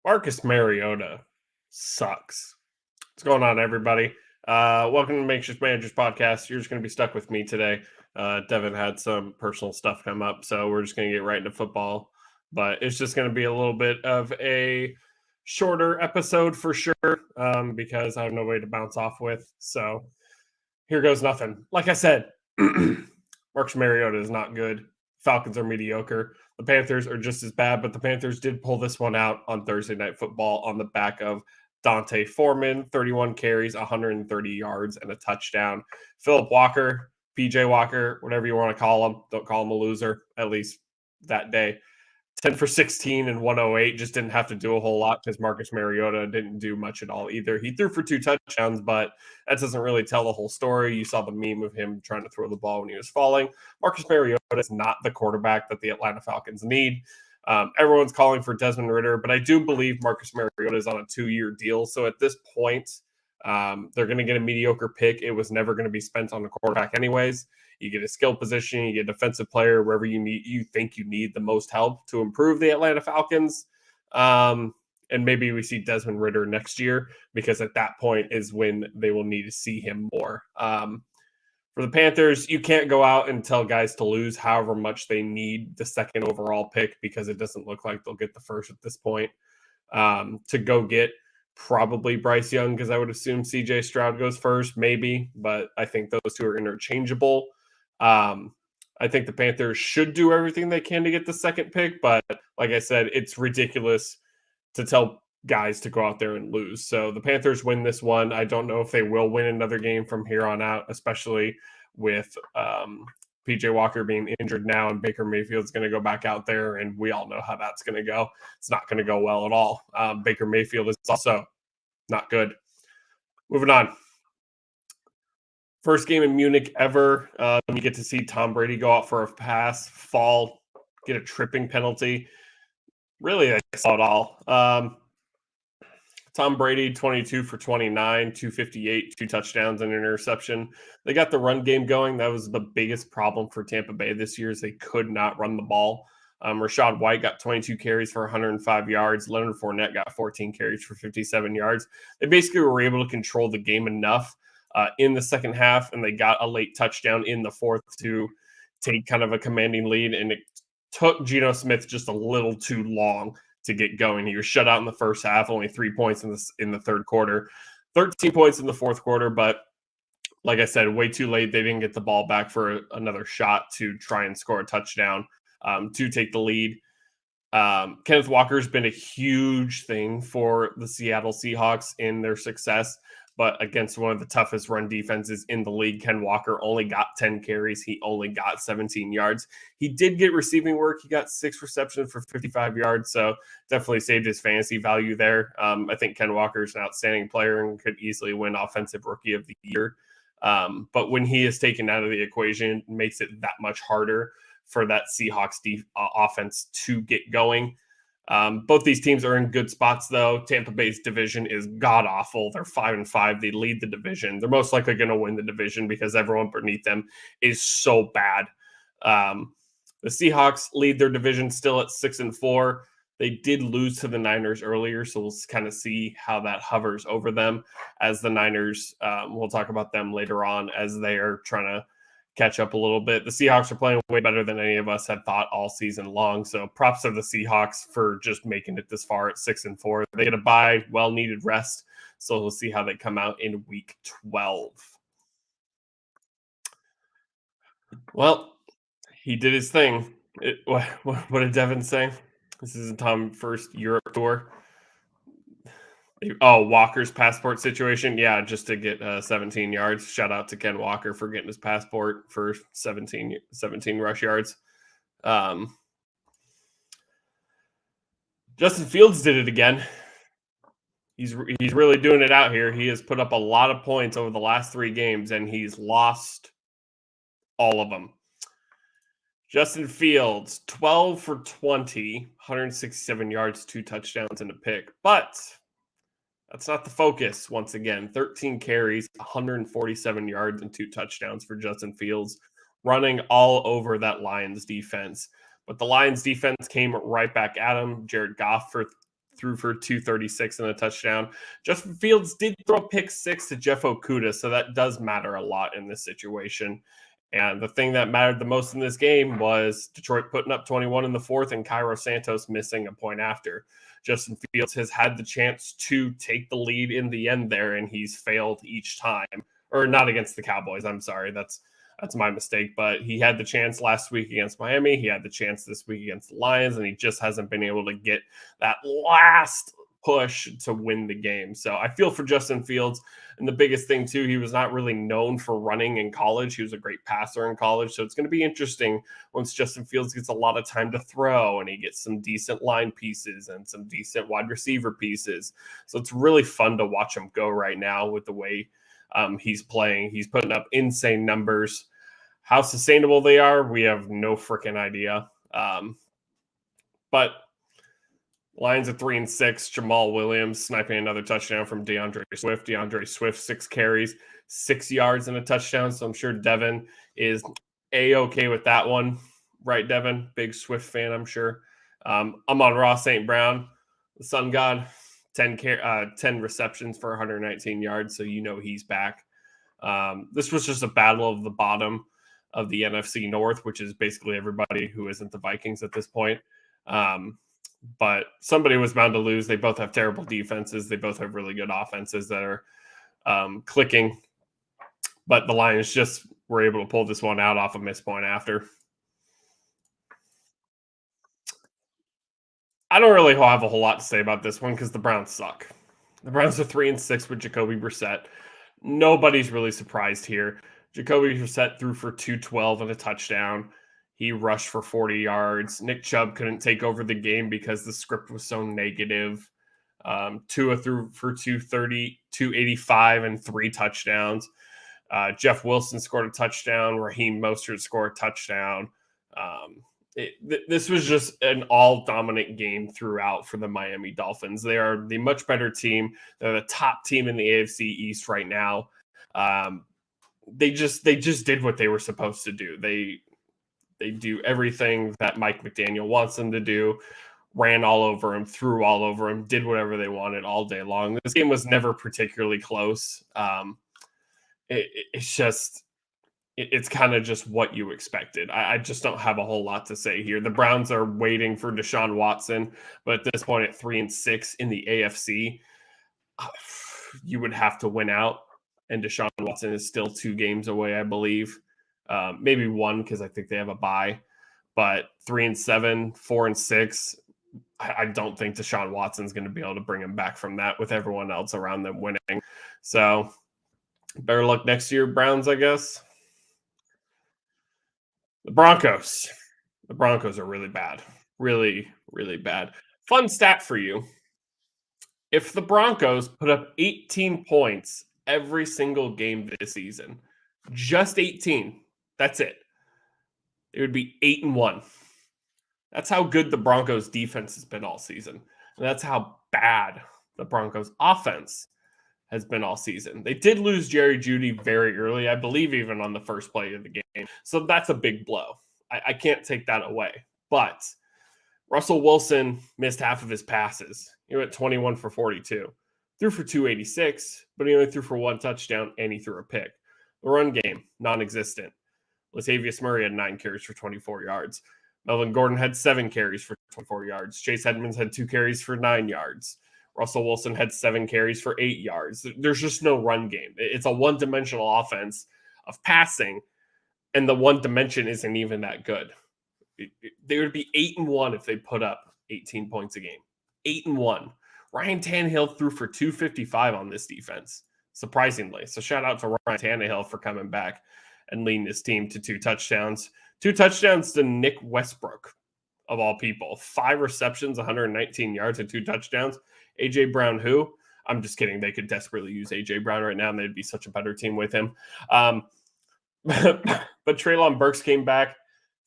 Marcus Mariota sucks. What's going on, everybody? Welcome to Makeshift Managers Podcast. You're just going to be stuck with me today. Devin had some personal stuff come up, so we're just going to get right into football. But it's just going to be a little bit of a shorter episode for sure because I have no way to bounce off with. So here goes nothing. Like I said, Marcus Mariota is not good. Falcons are mediocre. The Panthers are just as bad, but the Panthers did pull this one out on Thursday Night Football on the back of Dante Foreman, 31 carries, 130 yards, and a touchdown. Philip Walker, PJ Walker, whatever you want to call him, don't call him a loser, at least that day. 10 for 16 and 108, just didn't have to do a whole lot because Marcus Mariota didn't do much at all either. He threw for 2 touchdowns, but that doesn't really tell the whole story. You saw the meme of him trying to throw the ball when he was falling. Marcus Mariota is not the quarterback that the Atlanta Falcons need. Everyone's calling for Desmond Ridder, but I do believe Marcus Mariota is on a 2-year deal. So at this point, they're going to get a mediocre pick. It was never going to be spent on a quarterback anyways. You get a skill position, you get a defensive player wherever you think you need the most help to improve the Atlanta Falcons. And maybe we see Desmond Ridder next year because at that point is when they will need to see him more. For the Panthers, you can't go out and tell guys to lose however much they need the second overall pick because it doesn't look like they'll get the first at this point. To go get probably Bryce Young because I would assume CJ Stroud goes first, maybe, but I think those two are interchangeable. I think the Panthers should do everything they can to get the second pick, but like I said, it's ridiculous to tell guys to go out there and lose. So the Panthers win this one. I don't know if they will win another game from here on out, especially with PJ Walker being injured now and Baker Mayfield's going to go back out there, and we all know how that's going to go. It's not going to go well at all. Baker Mayfield is also not good. Moving on. First game in Munich ever. You get to see Tom Brady go out for a pass, fall, get a tripping penalty. Really, I saw it all. Tom Brady, 22 for 29, 258, 2 touchdowns and an interception. They got the run game going. That was the biggest problem for Tampa Bay this year is they could not run the ball. Rachaad White got 22 carries for 105 yards. Leonard Fournette got 14 carries for 57 yards. They basically were able to control the game enough in the second half, and they got a late touchdown in the fourth to take kind of a commanding lead, and it took Geno Smith just a little too long to get going. He was shut out in the first half, only 3 points in the third quarter, 13 points in the fourth quarter, but like I said, way too late. They didn't get the ball back for another shot to try and score a touchdown to take the lead. Kenneth Walker's been a huge thing for the Seattle Seahawks in their success, but against one of the toughest run defenses in the league, Ken Walker only got 10 carries. He only got 17 yards. He did get receiving work. He got 6 receptions for 55 yards, so definitely saved his fantasy value there. I think Ken Walker is an outstanding player and could easily win Offensive Rookie of the Year. But when he is taken out of the equation, it makes it that much harder for that Seahawks offense to get going. Both these teams are in good spots, though. Tampa Bay's division is god-awful. They're 5-5. They lead the division. They're most likely going to win the division because everyone beneath them is so bad. The Seahawks lead their division still at 6-4. They did lose to the Niners earlier, so we'll kind of see how that hovers over them as the Niners, we'll talk about them later on as they are trying to catch up a little bit. The Seahawks are playing way better than any of us had thought all season long. So props to the Seahawks for just making it this far at 6-4. They get a bye, well-needed rest. So we'll see how they come out in week 12. Well, he did his thing. What did Devin say? This is Tom's first Europe tour. Oh, Walker's passport situation. Yeah, just to get 17 yards. Shout out to Ken Walker for getting his passport for 17 rush yards. Justin Fields did it again. He's really doing it out here. He has put up a lot of points over the last 3 games, and he's lost all of them. Justin Fields, 12 for 20, 167 yards, 2 touchdowns, and a pick. But that's not the focus. Once again, 13 carries, 147 yards, and 2 touchdowns for Justin Fields, running all over that Lions defense. But the Lions defense came right back at him. Jared Goff for threw for 236 and a touchdown. Justin Fields did throw a pick six to Jeff Okudah, so that does matter a lot in this situation. And the thing that mattered the most in this game was Detroit putting up 21 in the fourth and Cairo Santos missing a point after. Justin Fields has had the chance to take the lead in the end there, and he's failed each time. Or not against the Cowboys, I'm sorry. That's my mistake. But he had the chance last week against Miami. He had the chance this week against the Lions, and he just hasn't been able to get that last push to win the game. So I feel for Justin Fields. And the biggest thing, too, he was not really known for running in college. He was a great passer in college. So it's going to be interesting once Justin Fields gets a lot of time to throw and he gets some decent line pieces and some decent wide receiver pieces. So it's really fun to watch him go right now with the way he's playing. He's putting up insane numbers. How sustainable they are, we have no freaking idea. But Lions at 3-6. Jamal Williams sniping another touchdown from DeAndre Swift. DeAndre Swift, 6 carries, 6 yards and a touchdown. So I'm sure Devin is A-okay with that one. Right, Devin? Big Swift fan, I'm sure. Amon-Ra St. Brown, the Sun God, 10 receptions for 119 yards. So you know he's back. This was just a battle of the bottom of the NFC North, which is basically everybody who isn't the Vikings at this point. But somebody was bound to lose. They both have terrible defenses. They both have really good offenses that are clicking. But the Lions just were able to pull this one out off a missed point after. I don't really have a whole lot to say about this one because the Browns suck. The Browns are 3-6 with Jacoby Brissett. Nobody's really surprised here. Jacoby Brissett threw for 212 and a touchdown. He rushed for 40 yards. Nick Chubb couldn't take over the game because the script was so negative. Tua threw for 230, 285, and 3 touchdowns. Jeff Wilson scored a touchdown. Raheem Mostert scored a touchdown. This was just an all-dominant game throughout for the Miami Dolphins. They are the much better team. They're the top team in the AFC East right now. They just did what they were supposed to do. They do everything that Mike McDaniel wants them to do, ran all over him, threw all over him, did whatever they wanted all day long. This game was never particularly close. It's kind of just what you expected. I just don't have a whole lot to say here. The Browns are waiting for Deshaun Watson, but at this point at 3-6 in the AFC, you would have to win out. And Deshaun Watson is still 2 games away, I believe. Maybe 1 because I think they have a bye, but 3-7, 4-6. I don't think Deshaun Watson's going to be able to bring him back from that with everyone else around them winning. So better luck next year, Browns, I guess. The Broncos. The Broncos are really bad. Really, really bad. Fun stat for you. If the Broncos put up 18 points every single game this season, just 18, that's it. It would be 8-1. That's how good the Broncos defense has been all season. And that's how bad the Broncos offense has been all season. They did lose Jerry Jeudy very early, I believe even on the first play of the game. So that's a big blow. I can't take that away. But Russell Wilson missed half of his passes. He went 21 for 42. Threw for 286, but he only threw for 1 touchdown and he threw a pick. The run game, non-existent. Latavius Murray had 9 carries for 24 yards. Melvin Gordon had 7 carries for 24 yards. Chase Edmonds had 2 carries for 9 yards. Russell Wilson had 7 carries for 8 yards. There's just no run game. It's a one-dimensional offense of passing, and the one dimension isn't even that good. They would be 8-1 if they put up 18 points a game. 8-1. Ryan Tannehill threw for 255 on this defense, surprisingly. So shout out to Ryan Tannehill for coming back and leading this team to 2 touchdowns. 2 touchdowns to Nick Westbrook, of all people. 5 receptions, 119 yards, and 2 touchdowns. A.J. Brown, who? I'm just kidding. They could desperately use A.J. Brown right now, and they'd be such a better team with him. But Treylon Burks came back,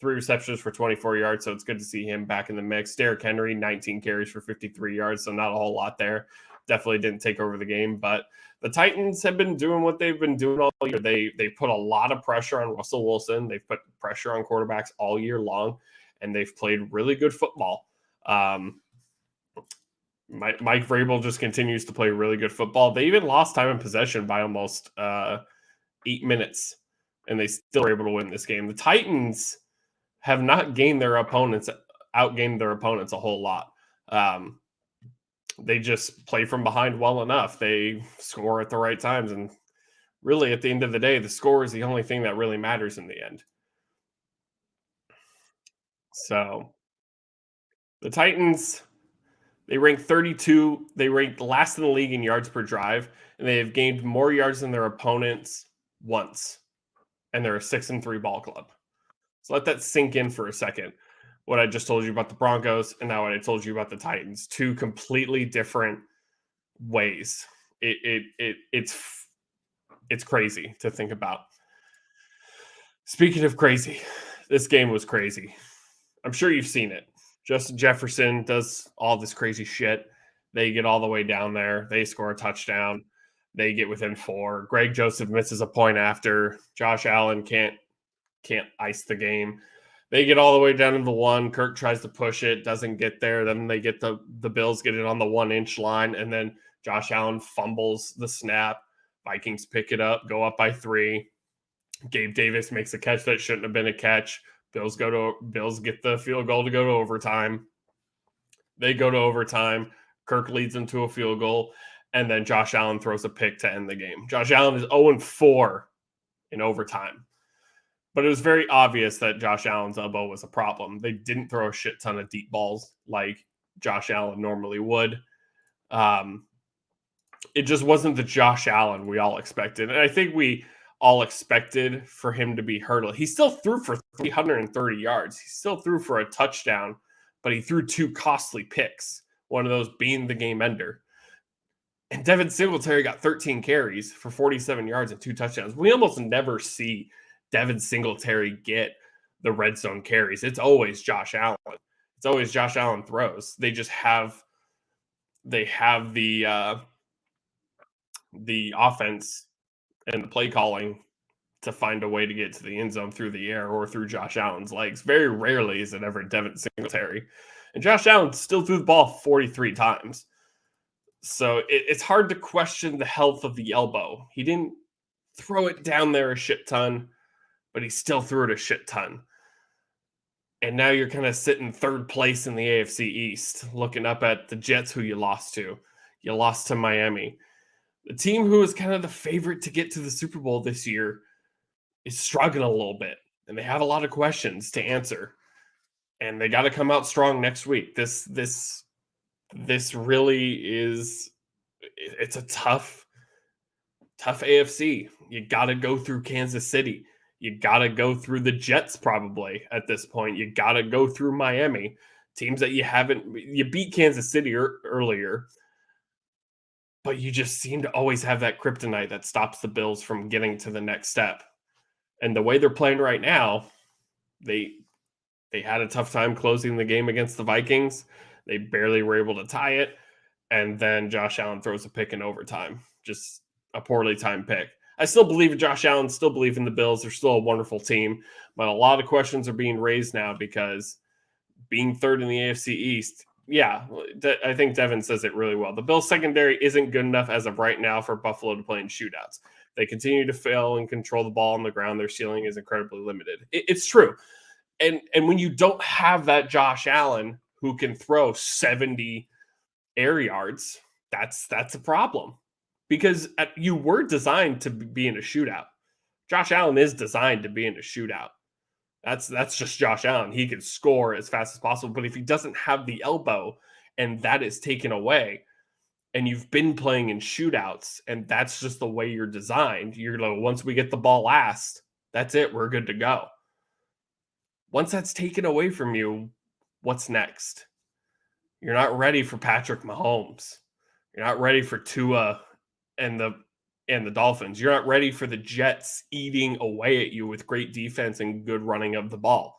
3 receptions for 24 yards, so it's good to see him back in the mix. Derrick Henry, 19 carries for 53 yards, so not a whole lot there. Definitely didn't take over the game, but the Titans have been doing what they've been doing all year. They put a lot of pressure on Russell Wilson. They've put pressure on quarterbacks all year long, and they've played really good football. Mike Vrabel just continues to play really good football. They even lost time in possession by almost 8 minutes, and they still were able to win this game. The Titans have not outgained their opponents a whole lot. Um, they just play from behind well enough. They score at the right times, and really, at the end of the day, the score is the only thing that really matters in the end. So the Titans, they rank 32. They ranked last in the league in yards per drive, and they have gained more yards than their opponents once. And they're a 6-3 ball club. So let that sink in for a second. What I just told you about the Broncos, and now what I told you about the Titans, two completely different ways. It's crazy to think about. Speaking of crazy, this game was crazy. I'm sure you've seen it. Justin Jefferson does all this crazy shit. They get all the way down there. They score a touchdown. They get within 4. Greg Joseph misses a point after. Josh Allen can't ice the game. They get all the way down to the 1. Kirk tries to push it, doesn't get there. Then they get the Bills get it on the 1-inch line, and then Josh Allen fumbles the snap. Vikings pick it up, go up by 3. Gabe Davis makes a catch that shouldn't have been a catch. Bills get the field goal to go to overtime. They go to overtime. Kirk leads them to a field goal, and then Josh Allen throws a pick to end the game. Josh Allen is 0-4 in overtime. But it was very obvious that Josh Allen's elbow was a problem. They didn't throw a shit ton of deep balls like Josh Allen normally would. It just wasn't the Josh Allen we all expected. And I think we all expected for him to be hurdled. He still threw for 330 yards. He still threw for a touchdown, but he threw 2 costly picks, one of those being the game ender. And Devin Singletary got 13 carries for 47 yards and 2 touchdowns. We almost never see Devin Singletary get the red zone carries. It's always Josh Allen. It's always Josh Allen throws. They just have the offense and the play calling to find a way to get to the end zone through the air or through Josh Allen's legs. Very rarely is it ever Devin Singletary. And Josh Allen still threw the ball 43 times. So it's hard to question the health of the elbow. He didn't throw it down there a shit ton, but he still threw it a shit ton. And now you're kind of sitting 3rd place in the AFC East, looking up at the Jets, who you lost to. You lost to Miami. The team who is kind of the favorite to get to the Super Bowl this year is struggling a little bit, and they have a lot of questions to answer. And they got to come out strong next week. This really is, it's a tough AFC. You got to go through Kansas City. You got to go through the Jets probably at this point. You got to go through Miami, teams that you beat Kansas City earlier, but you just seem to always have that kryptonite that stops the Bills from getting to the next step. And the way they're playing right now, they had a tough time closing the game against the Vikings. They barely were able to tie it. And then Josh Allen throws a pick in overtime. Just a poorly timed pick. I still believe in Josh Allen, still believe in the Bills. They're still a wonderful team. But a lot of questions are being raised now because being 3rd in the AFC East, yeah, I think Devin says it really well. The Bills secondary isn't good enough as of right now for Buffalo to play in shootouts. They continue to fail and control the ball on the ground. Their ceiling is incredibly limited. It's true. And when you don't have that Josh Allen who can throw 70 air yards, that's a problem. Because you were designed to be in a shootout. Josh Allen is designed to be in a shootout. That's just Josh Allen. He can score as fast as possible. But if he doesn't have the elbow and that is taken away, and you've been playing in shootouts, and that's just the way you're designed, you're like, once we get the ball last, that's it. We're good to go. Once that's taken away from you, what's next? You're not ready for Patrick Mahomes. You're not ready for Tua and the Dolphins. You're not ready for the Jets eating away at you with great defense and good running of the ball.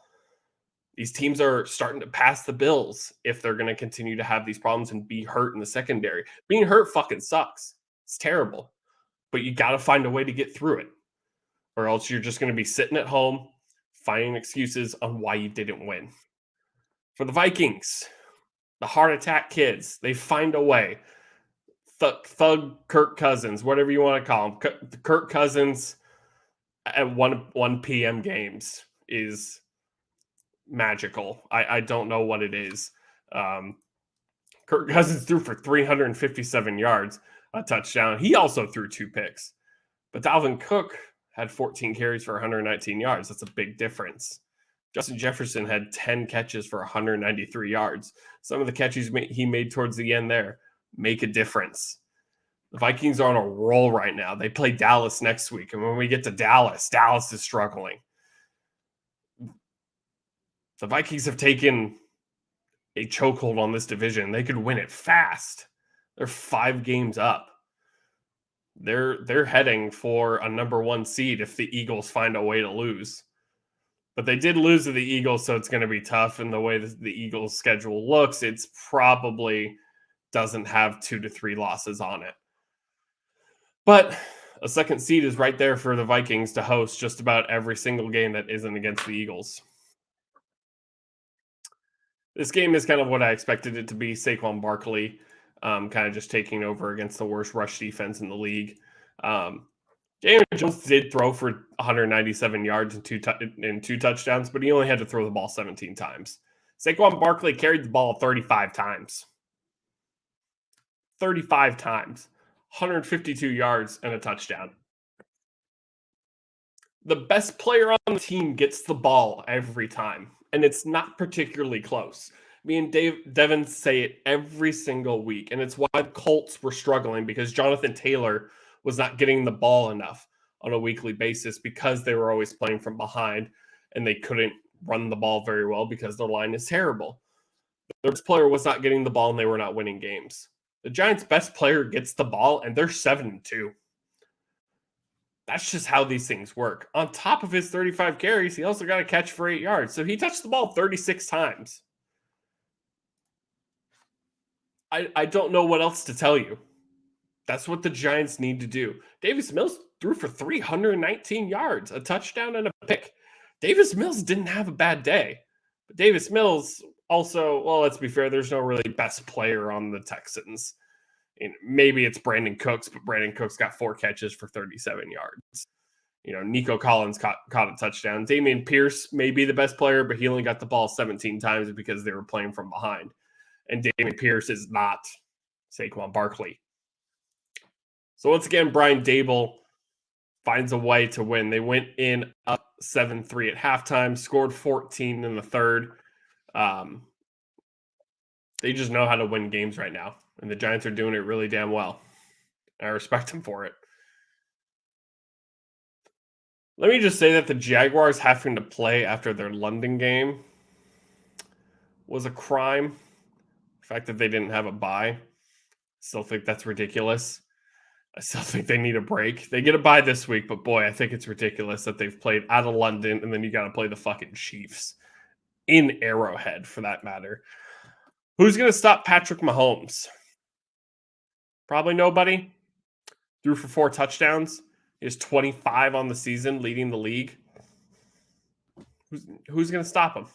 These teams are starting to pass the Bills if they're going to continue to have these problems and be hurt in the secondary. Being hurt fucking sucks. It's terrible. But you got to find a way to get through it. Or else you're just going to be sitting at home finding excuses on why you didn't win. For the Vikings, The heart attack kids, they find a way. Thug Kirk Cousins, whatever you want to call him. Kirk Cousins at 1 p.m. games is magical. I don't know what it is. Um, Kirk Cousins threw for 357 yards, a touchdown. He also threw 2 picks. But Dalvin Cook had 14 carries for 119 yards. That's a big difference. Justin Jefferson had 10 catches for 193 yards. Some of the catches he made towards the end there make a difference. The Vikings are on a roll right now. They play Dallas next week. And when we get to Dallas, Dallas is struggling. The Vikings have taken a chokehold on this division. They could win it fast. They're 5 games up. They're heading for a number 1 seed if the Eagles find a way to lose. But they did lose to the Eagles, so it's going to be tough. And the way the Eagles' schedule looks, it's probably doesn't have 2 to 3 losses on it. But a second seed is right there for the Vikings to host just about every single game that isn't against the Eagles. This game is kind of what I expected it to be. Saquon Barkley kind of just taking over against the worst rush defense in the league. Daniel Jones did throw for 197 yards and 2 touchdowns, but he only had to throw the ball 17 times. Saquon Barkley carried the ball 35 times. 35 times. 152 yards and a touchdown. The best player on the team gets the ball every time, and it's not particularly close. Me and Devin say it every single week, and it's why the Colts were struggling because Jonathan Taylor was not getting the ball enough on a weekly basis because they were always playing from behind, and they couldn't run the ball very well because their line is terrible. Their best player was not getting the ball, and they were not winning games. The Giants' best player gets the ball, and they're 7-2. That's just how these things work. On top of his 35 carries, he also got a catch for 8 yards. So he touched the ball 36 times. I don't know what else to tell you. That's what the Giants need to do. Davis Mills threw for 319 yards, a touchdown and a pick. Davis Mills didn't have a bad day. But Davis Mills also, well, let's be fair, there's no really best player on the Texans. And maybe it's Brandon Cooks, but Brandon Cooks got 4 catches for 37 yards. Nico Collins caught a touchdown. Dameon Pierce may be the best player, but he only got the ball 17 times because they were playing from behind. And Dameon Pierce is not Saquon Barkley. So once again, Brian Daboll finds a way to win. They went in up 7-3 at halftime, scored 14 in the third. They just know how to win games right now, and the Giants are doing it really damn well. I respect them for it. Let me just say that the Jaguars having to play after their London game was a crime. The fact that they didn't have a bye, still think that's ridiculous. I still think they need a break. They get a bye this week, but boy, I think it's ridiculous that they've played out of London, and then you got to play the fucking Chiefs in Arrowhead, for that matter. Who's going to stop Patrick Mahomes? Probably nobody. Threw for 4 touchdowns. He has 25 on the season, leading the league. Who's going to stop him?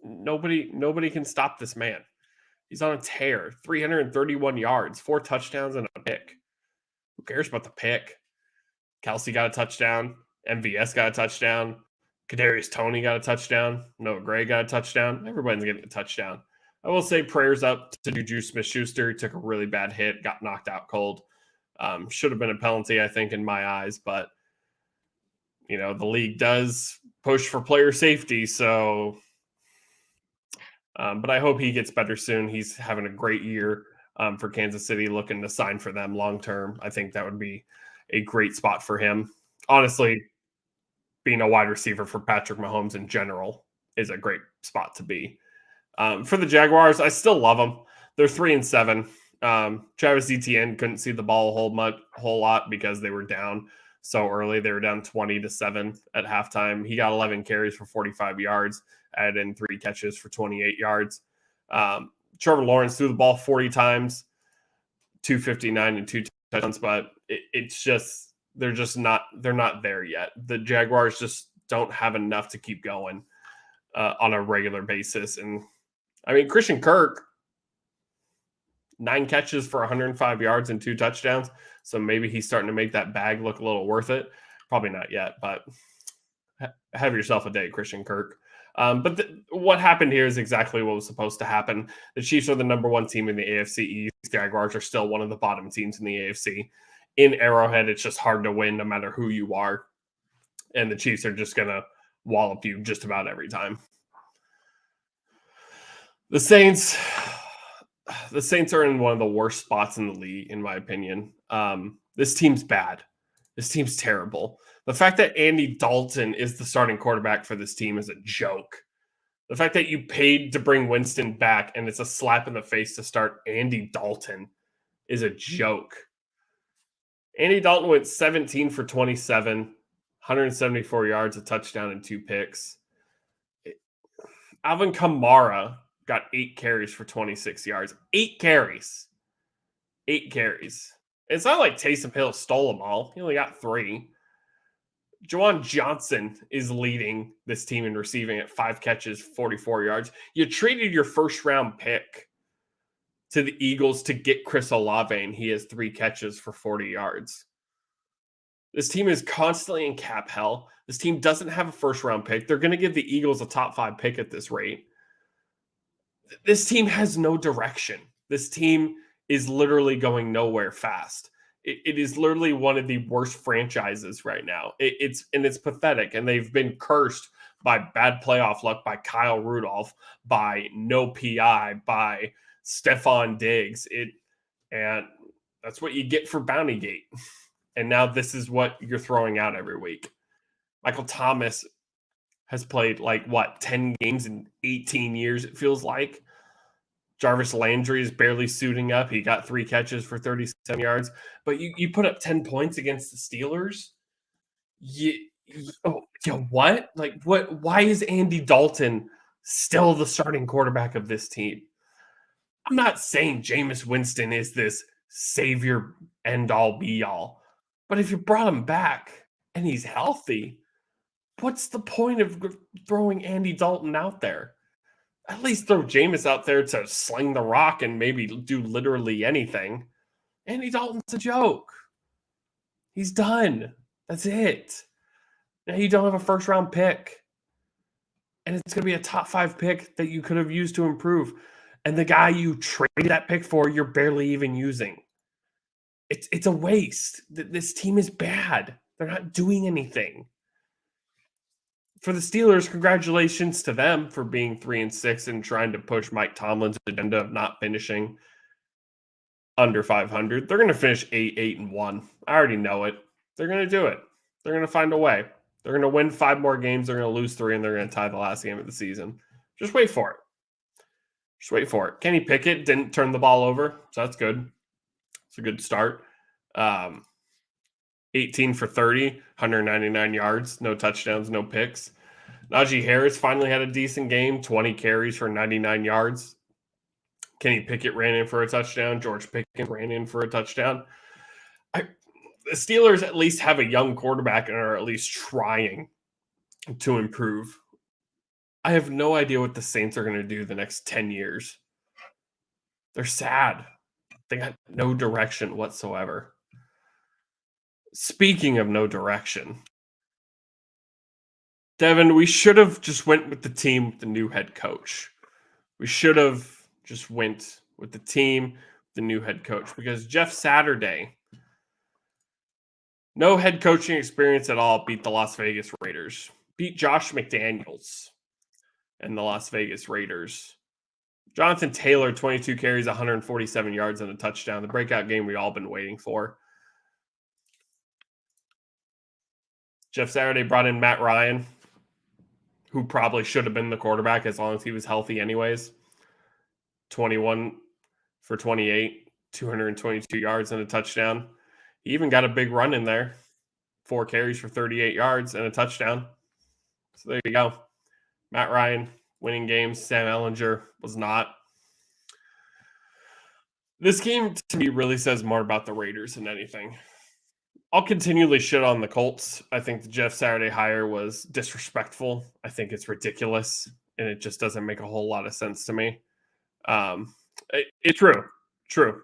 Nobody can stop this man. He's on a tear. 331 yards, 4 touchdowns, and a pick. Who cares about the pick? Kelsey got a touchdown. MVS got a touchdown. Kadarius Toney got a touchdown. Noah Gray got a touchdown. Everybody's getting a touchdown. I will say prayers up to Juju Smith-Schuster. He took a really bad hit, got knocked out cold. Should have been a penalty, I think, in my eyes. But, the league does push for player safety. So, but I hope he gets better soon. He's having a great year for Kansas City, looking to sign for them long term. I think that would be a great spot for him. Honestly, being a wide receiver for Patrick Mahomes in general is a great spot to be. For the Jaguars, I still love them. They're 3-7. Travis Etienne couldn't see the ball a whole lot because they were down so early. They were down 20-7 at halftime. He got 11 carries for 45 yards, added in 3 catches for 28 yards. Trevor Lawrence threw the ball 40 times, 259 and 2 touchdowns, but it's just they're not there yet. The Jaguars just don't have enough to keep going on a regular basis, and I mean, Christian Kirk, 9 catches for 105 yards and 2 touchdowns. So maybe he's starting to make that bag look a little worth it. Probably not yet, but have yourself a day, Christian Kirk. But what happened here is exactly what was supposed to happen. The Chiefs are the number one team in the AFC East. The Jaguars are still one of the bottom teams in the AFC. In Arrowhead, it's just hard to win no matter who you are. And the Chiefs are just going to wallop you just about every time. The Saints are in one of the worst spots in the league, in my opinion. This team's bad. This team's terrible. The fact that Andy Dalton is the starting quarterback for this team is a joke. The fact that you paid to bring Winston back and it's a slap in the face to start Andy Dalton is a joke. Andy Dalton went 17 for 27, 174 yards, a touchdown, and 2 picks. Alvin Kamara got 8 carries for 26 yards. 8 carries. 8 carries. It's not like Taysom Hill stole them all. He only got 3. Juwan Johnson is leading this team in receiving at 5 catches, 44 yards. You traded your first-round pick to the Eagles to get Chris Olave, and he has 3 catches for 40 yards. This team is constantly in cap hell. This team doesn't have a first-round pick. They're going to give the Eagles a top 5 pick at this rate. This team has no direction. This team is literally going nowhere fast. It is literally one of the worst franchises right now. It's pathetic, and they've been cursed by bad playoff luck, by Kyle Rudolph, by no PI, by Stephon Diggs. And that's what you get for Bountygate. And now this is what you're throwing out every week. Michael Thomas has played 10 games in 18 years, it feels like. Jarvis Landry is barely suiting up. He got 3 catches for 37 yards. But you put up 10 points against the Steelers? What? What? Why is Andy Dalton still the starting quarterback of this team? I'm not saying Jameis Winston is this savior end-all, be-all. But if you brought him back and he's healthy, what's the point of throwing Andy Dalton out there? At least throw Jameis out there to sling the rock and maybe do literally anything. Andy Dalton's a joke. He's done. That's it. Now you don't have a first-round pick. And it's going to be a top 5 pick that you could have used to improve. And the guy you traded that pick for, you're barely even using. It's a waste. This team is bad. They're not doing anything. For the Steelers, congratulations to them for being 3-6 and trying to push Mike Tomlin's agenda of not finishing under 500. They're going to finish 8-1. I already know it. They're going to do it. They're going to find a way. They're going to win 5 more games. They're going to lose 3, and they're going to tie the last game of the season. Just wait for it. Just wait for it. Kenny Pickett didn't turn the ball over, so that's good. It's a good start. 18 for 30, 199 yards, no touchdowns, no picks. Najee Harris finally had a decent game, 20 carries for 99 yards. Kenny Pickett ran in for a touchdown. George Pickens ran in for a touchdown. The Steelers at least have a young quarterback and are at least trying to improve. I have no idea what the Saints are going to do the next 10 years. They're sad. They got no direction whatsoever. Speaking of no direction, Devin, we should have just went with the team with the new head coach. We should have just went with the team, the new head coach, because Jeff Saturday, no head coaching experience at all, beat the Las Vegas Raiders. Beat Josh McDaniels and the Las Vegas Raiders. Jonathan Taylor, 22 carries, 147 yards and a touchdown. The breakout game we all been waiting for. Jeff Saturday brought in Matt Ryan, who probably should have been the quarterback as long as he was healthy anyways. 21 for 28, 222 yards and a touchdown. He even got a big run in there. 4 carries for 38 yards and a touchdown. So there you go. Matt Ryan winning games. Sam Ehlinger was not. This game to me really says more about the Raiders than anything. I'll continually shit on the Colts. I think the Jeff Saturday hire was disrespectful. I think it's ridiculous, and it just doesn't make a whole lot of sense to me. It's true.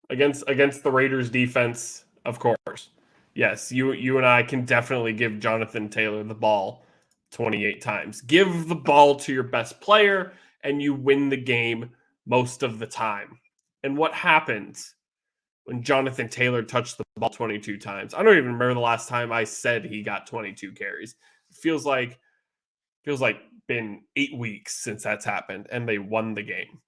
Against the Raiders defense, of course. Yes, you and I can definitely give Jonathan Taylor the ball 28 times. Give the ball to your best player and you win the game most of the time. And what happens when Jonathan Taylor touched the ball 22 times? I don't even remember the last time I said he got 22 carries. It feels like been 8 weeks since that's happened and they won the game.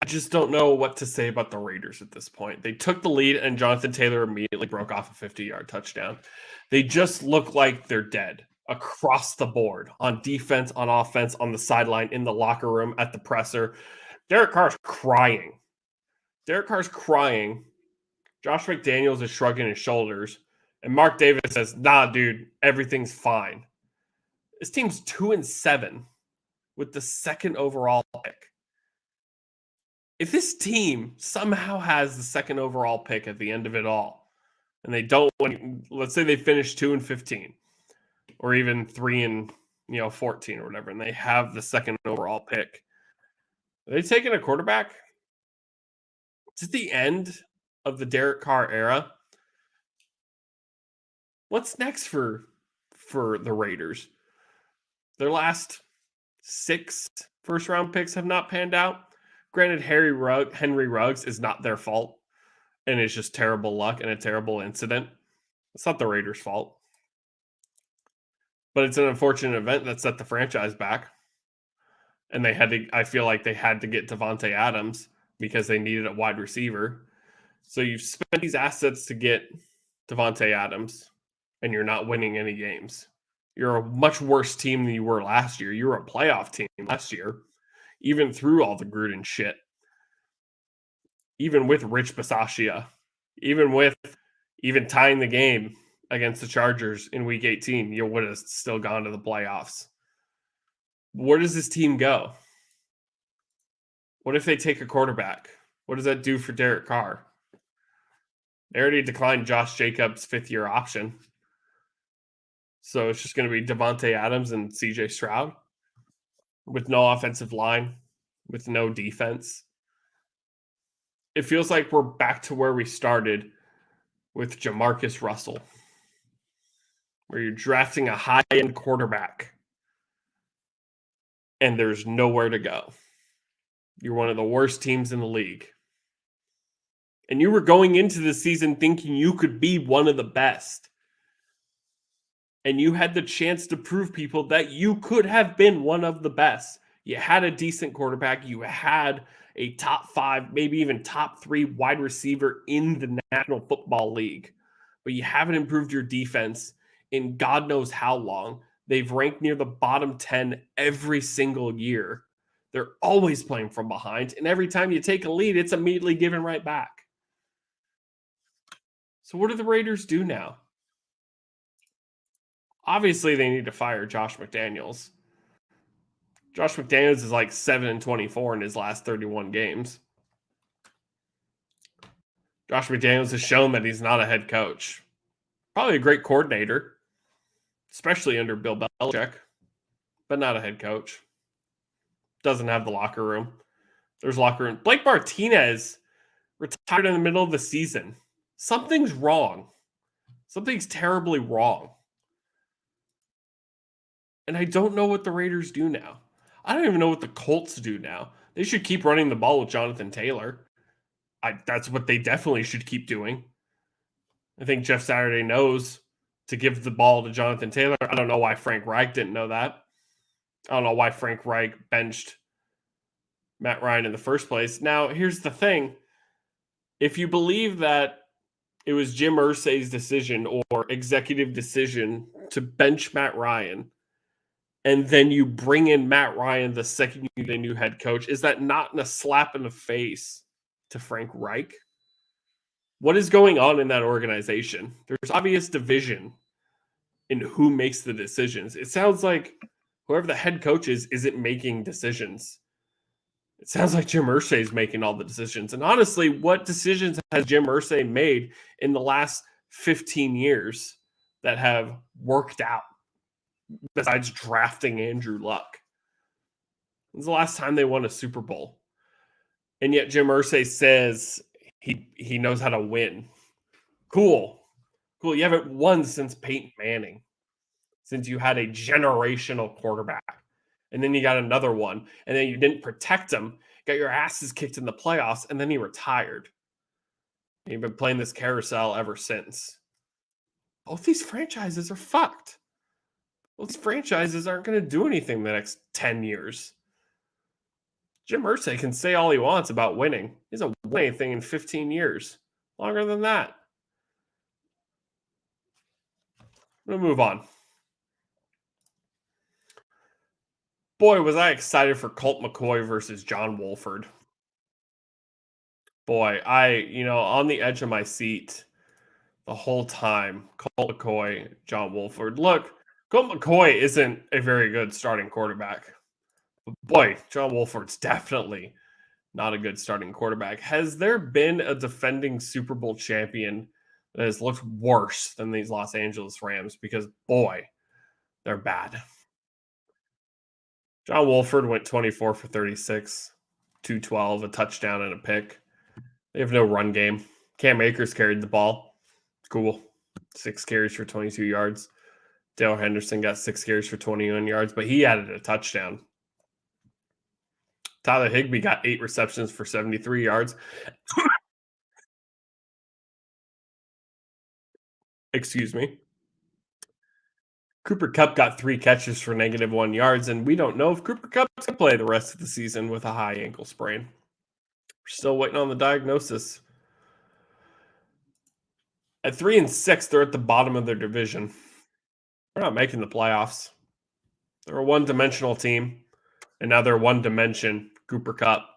I just don't know what to say about the Raiders at this point. They took the lead and Jonathan Taylor immediately broke off a 50-yard touchdown. They just look like they're dead across the board on defense, on offense, on the sideline, in the locker room, at the presser. Derek Carr's crying. Josh McDaniels is shrugging his shoulders. And Mark Davis says, nah, dude, everything's fine. This team's 2-7 with the second overall pick. If this team somehow has the second overall pick at the end of it all, and they don't win, let's say they finish 2-15, or even 3-14 or whatever, and they have the second overall pick, are they taking a quarterback? Is it the end of the Derek Carr era? What's next for the Raiders? Their last 6 first-round picks have not panned out. Granted, Henry Ruggs is not their fault, and it's just terrible luck and a terrible incident. It's not the Raiders' fault. But it's an unfortunate event that set the franchise back. And I feel like they had to get Davante Adams because they needed a wide receiver. So you've spent these assets to get Davante Adams, and you're not winning any games. You're a much worse team than you were last year. You were a playoff team last year, even through all the Gruden shit. Even with Rich Bisaccia, even tying the game against the Chargers in Week 18, you would have still gone to the playoffs. Where does this team go? What if they take a quarterback? What does that do for Derek Carr? They already declined Josh Jacobs' 5th-year option. So it's just going to be Davante Adams and CJ Stroud with no offensive line, with no defense. It feels like we're back to where we started with Jamarcus Russell, where you're drafting a high-end quarterback and there's nowhere to go. You're one of the worst teams in the league. And you were going into the season thinking you could be one of the best. And you had the chance to prove people that you could have been one of the best. You had a decent quarterback. You had a top 5, maybe even top 3 wide receiver in the National Football League. But you haven't improved your defense in God knows how long. They've ranked near the bottom 10 every single year. They're always playing from behind. And every time you take a lead, it's immediately given right back. So what do the Raiders do now? Obviously, they need to fire Josh McDaniels. Josh McDaniels is like 7-24 in his last 31 games. Josh McDaniels has shown that he's not a head coach. Probably a great coordinator, especially under Bill Belichick, but not a head coach. Doesn't have the locker room. There's locker room. Blake Martinez retired in the middle of the season. Something's wrong. Something's terribly wrong. And I don't know what the Raiders do now. I don't even know what the Colts do now. They should keep running the ball with Jonathan Taylor. That's what they definitely should keep doing. I think Jeff Saturday knows to give the ball to Jonathan Taylor. I don't know why Frank Reich didn't know that. I don't know why Frank Reich benched Matt Ryan in the first place. Now, here's the thing. If you believe that it was Jim Irsay's decision or executive decision to bench Matt Ryan, and then you bring in Matt Ryan the second you get a new head coach, is that not a slap in the face to Frank Reich? What is going on in that organization? There's obvious division in who makes the decisions. It sounds like whoever the head coach is isn't making decisions. It sounds like Jim Irsay is making all the decisions. And honestly, what decisions has Jim Irsay made in the last 15 years that have worked out? besides drafting Andrew Luck. When's the last time they won a Super Bowl? And yet Jim Irsay says he knows how to win. Cool. Cool. You haven't won since Peyton Manning, since you had a generational quarterback. And then you got another one. And then you didn't protect him, got your asses kicked in the playoffs, and then he retired. And you've been playing this carousel ever since. Both these franchises are fucked. Both these franchises aren't going to do anything the next 10 years. Jim Irsay can say all he wants about winning. He hasn't won anything in 15 years. Longer than that. We'll move on. Boy, was I excited for Colt McCoy versus John Wolford. Boy, on the edge of my seat the whole time. Colt McCoy, John Wolford. Look, Colt McCoy isn't a very good starting quarterback. But boy, John Wolford's definitely not a good starting quarterback. Has there been a defending Super Bowl champion that has looked worse than these Los Angeles Rams? Because, boy, they're bad. John Wolford went 24 for 36, 212, a touchdown and a pick. They have no run game. Cam Akers carried the ball. Cool. 6 carries for 22 yards. Dale Henderson got 6 carries for 21 yards, but he added a touchdown. Tyler Higbee got 8 receptions for 73 yards. Excuse me. Cooper Kupp got 3 catches for -1 yards, and we don't know if Cooper Kupp's going to play the rest of the season with a high ankle sprain. We're still waiting on the diagnosis. At 3-6, they're at the bottom of their division. They're not making the playoffs. They're a one-dimensional team, and now they're one dimension. Cooper Kupp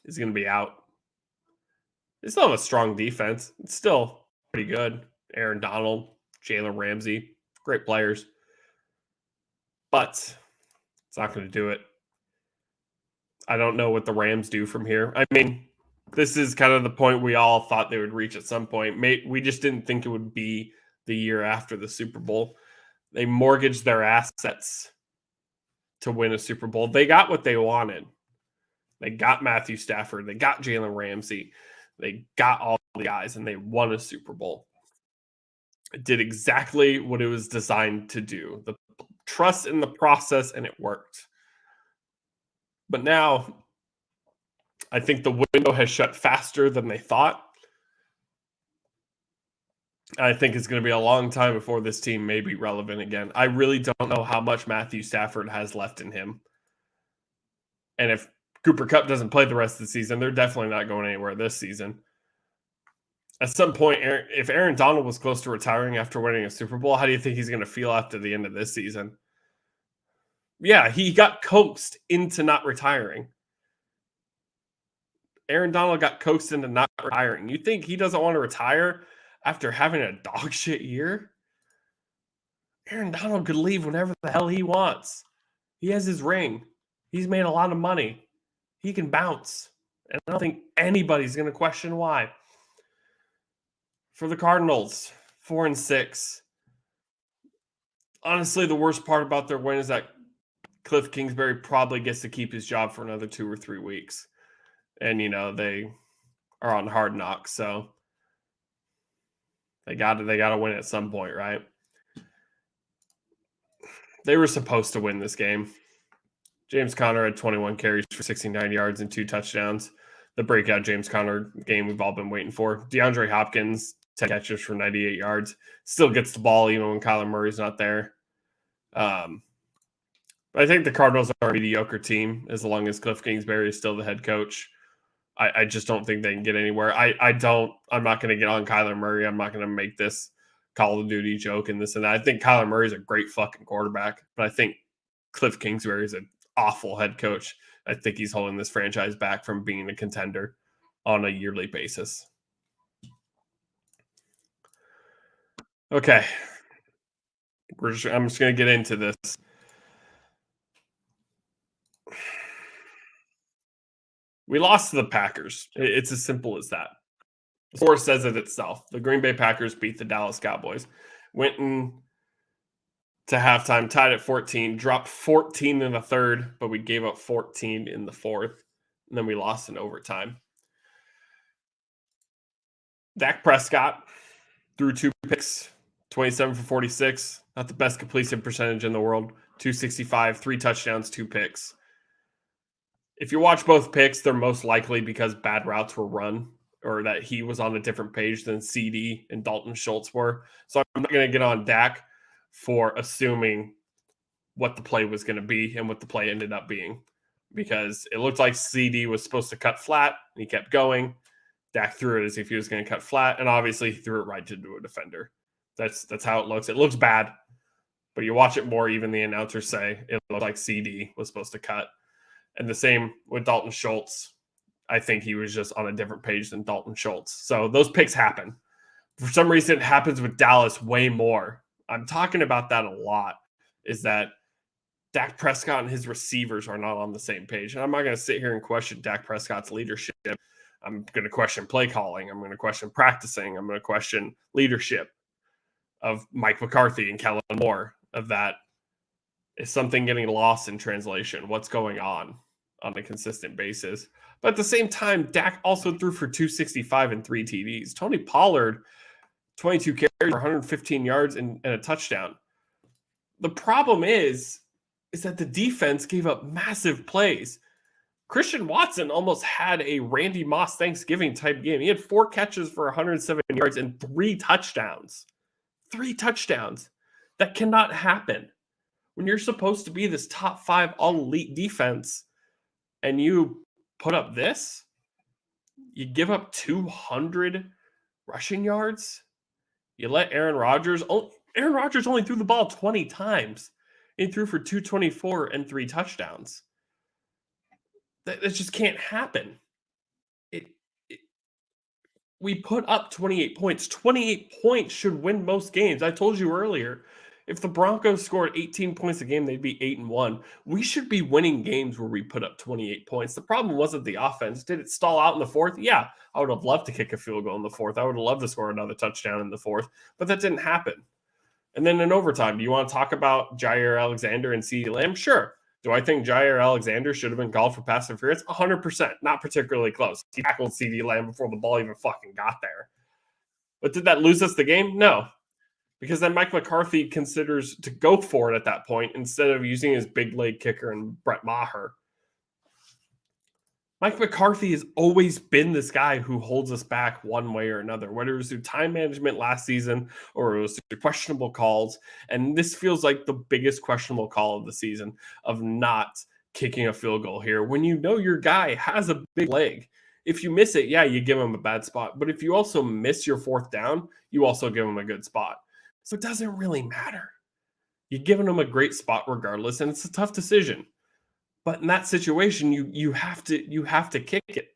is going to be out. They still have a strong defense. It's still pretty good. Aaron Donald, Jalen Ramsey, great players. But it's not going to do it. I don't know what the Rams do from here. I mean, this is kind of the point we all thought they would reach at some point. We just didn't think it would be the year after the Super Bowl. They mortgaged their assets to win a Super Bowl. They got what they wanted. They got Matthew Stafford. They got Jalen Ramsey. They got all the guys, and they won a Super Bowl. It did exactly what it was designed to do. The trust in the process, and it worked. But now, I think the window has shut faster than they thought. I think it's going to be a long time before this team may be relevant again. I really don't know how much Matthew Stafford has left in him. And if Cooper Kupp doesn't play the rest of the season, they're definitely not going anywhere this season. At some point, if Aaron Donald was close to retiring after winning a Super Bowl, how do you think he's going to feel after the end of this season? Yeah, he got coaxed into not retiring. Aaron Donald got coaxed into not retiring. You think he doesn't want to retire after having a dog shit year? Aaron Donald could leave whenever the hell he wants. He has his ring. He's made a lot of money. He can bounce. And I don't think anybody's going to question why. For the Cardinals, 4-6. Honestly, the worst part about their win is that Cliff Kingsbury probably gets to keep his job for another 2 or 3 weeks. And, they are on Hard Knocks, so they got to win at some point, right? They were supposed to win this game. James Conner had 21 carries for 69 yards and 2 touchdowns. The breakout James Conner game we've all been waiting for. DeAndre Hopkins, 10 catches for 98 yards. Still gets the ball even when Kyler Murray's not there. But I think the Cardinals are a mediocre team as long as Cliff Kingsbury is still the head coach. I just don't think they can get anywhere. I'm not going to get on Kyler Murray. I'm not going to make this Call of Duty joke and this and that. I think Kyler Murray is a great fucking quarterback, but I think Cliff Kingsbury is an awful head coach. I think he's holding this franchise back from being a contender on a yearly basis. Okay. I'm just going to get into this. We lost to the Packers. It's as simple as that. The score says it itself. The Green Bay Packers beat the Dallas Cowboys. Went and to halftime, tied at 14, dropped 14 in the third, but we gave up 14 in the fourth, and then we lost in overtime. Dak Prescott threw 2 picks, 27 for 46, not the best completion percentage in the world, 265, 3 touchdowns, 2 picks. If you watch both picks, they're most likely because bad routes were run or that he was on a different page than CD and Dalton Schultz were. So I'm not going to get on Dak for assuming what the play was going to be and what the play ended up being, because it looked like CD was supposed to cut flat and he kept going. Dak threw it as if he was going to cut flat, and obviously he threw it right into a defender. That's how it looks. It looks bad, but you watch it more, even the announcers say it looked like CD was supposed to cut. And the same with Dalton Schultz. I think he was just on a different page than Dalton Schultz. So those picks happen. For some reason, it happens with Dallas way more. I'm talking about that a lot, is that Dak Prescott and his receivers are not on the same page. And I'm not going to sit here and question Dak Prescott's leadership. I'm going to question play calling. I'm going to question practicing. I'm going to question leadership of Mike McCarthy and Kellen Moore. Of that, is something getting lost in translation? What's going on a consistent basis? But at the same time, Dak also threw for 265 and 3 TDs. Tony Pollard, 22 carries for 115 yards and a touchdown. The problem is that the defense gave up massive plays. Christian Watson almost had a Randy Moss Thanksgiving type game. He had 4 catches for 107 yards and 3 touchdowns. 3 touchdowns. That cannot happen. When you're supposed to be this top 5 all elite defense and you put up this, you give up 200 rushing yards, you let Aaron Rodgers only threw the ball 20 times. He threw for 224 and 3 touchdowns. That just can't happen. We put up 28 points. 28 points should win most games. I told you earlier, if the Broncos scored 18 points a game, they'd be 8-1. We should be winning games where we put up 28 points. The problem wasn't the offense. Did it stall out in the fourth? Yeah, I would have loved to kick a field goal in the fourth. I would have loved to score another touchdown in the fourth, but that didn't happen. And then in overtime, do you want to talk about Jair Alexander and CeeDee Lamb? Sure. Do I think Jair Alexander should have been called for pass interference? 100%. Not particularly close. He tackled CeeDee Lamb before the ball even fucking got there. But did that lose us the game? No. Because then Mike McCarthy considers to go for it at that point instead of using his big leg kicker and Brett Maher. Mike McCarthy has always been this guy who holds us back one way or another, whether it was through time management last season or it was through questionable calls. And this feels like the biggest questionable call of the season, of not kicking a field goal here when you know your guy has a big leg. If you miss it, yeah, you give him a bad spot. But if you also miss your 4th down, you also give him a good spot. So it doesn't really matter. You're giving him a great spot regardless, and it's a tough decision. But in that situation, you have to kick it.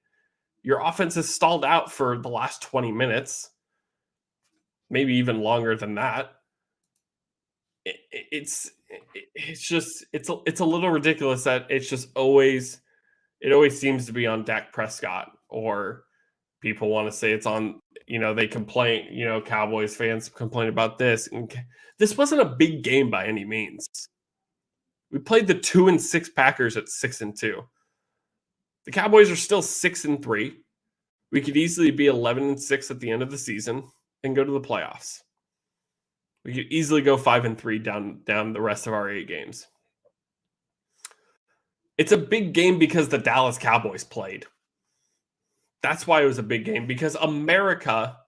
Your offense has stalled out for the last 20 minutes, maybe even longer than that. It's a little ridiculous that it always seems to be on Dak Prescott, or people want to say it's on, they complain, Cowboys fans complain about this. And this wasn't a big game by any means. We played the 2-6 Packers at 6-2. The Cowboys are still 6-3. We could easily be 11-6 at the end of the season and go to the playoffs. We could easily go 5-3 down the rest of our 8 games. It's a big game because the Dallas Cowboys played. That's why it was a big game, because America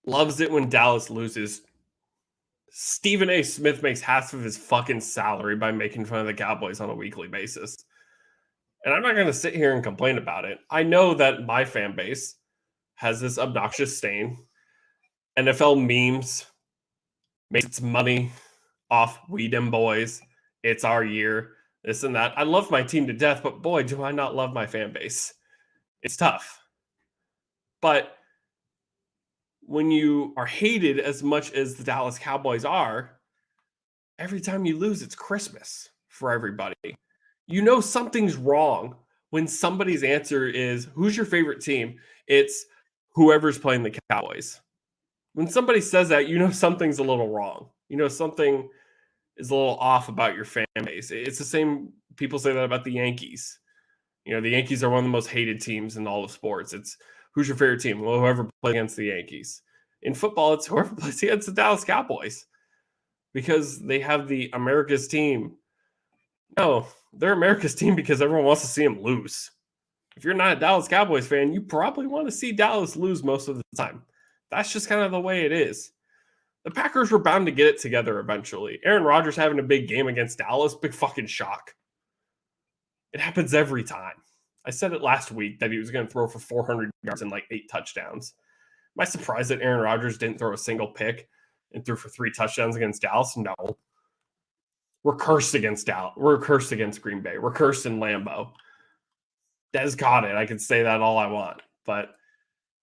loves it when Dallas loses. Stephen A. Smith makes half of his fucking salary by making fun of the Cowboys on a weekly basis. And I'm not going to sit here and complain about it. I know that my fan base has this obnoxious stain. NFL memes makes its money off we dem boys. It's our year, this and that. I love my team to death, but boy, do I not love my fan base. It's tough. But when you are hated as much as the Dallas Cowboys are, every time you lose, it's Christmas for everybody. Something's wrong when somebody's answer is, who's your favorite team? It's whoever's playing the Cowboys. When somebody says that, something's a little wrong. Something is a little off about your fan base. It's the same. People say that about the Yankees. The Yankees are one of the most hated teams in all of sports. It's who's your favorite team? Well, whoever plays against the Yankees. In football, it's whoever plays against the Dallas Cowboys because they have the America's team. No, they're America's team because everyone wants to see them lose. If you're not a Dallas Cowboys fan, you probably want to see Dallas lose most of the time. That's just kind of the way it is. The Packers were bound to get it together eventually. Aaron Rodgers having a big game against Dallas, big fucking shock. It happens every time. I said it last week that he was going to throw for 400 yards and like 8 touchdowns. Am I surprised that Aaron Rodgers didn't throw a single pick and threw for 3 touchdowns against Dallas? No. We're cursed against Dallas. We're cursed against Green Bay. We're cursed in Lambeau. Des got it. I can say that all I want. But